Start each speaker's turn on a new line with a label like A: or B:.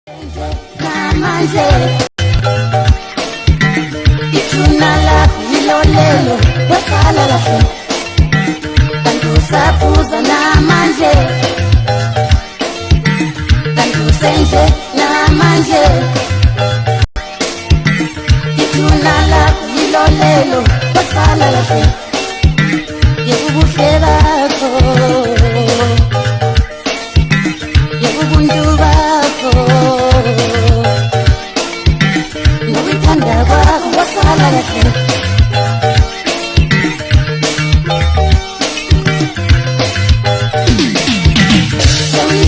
A: Namanje ithuna lakho yilolelo wasala kahle kanti usaphuza namanje kanti usenje namanje ithuna lakho yilolelo wasala kahle yebubuhle bakho yebubuntu bakho nokuthanda kwakho wasala kahle Soy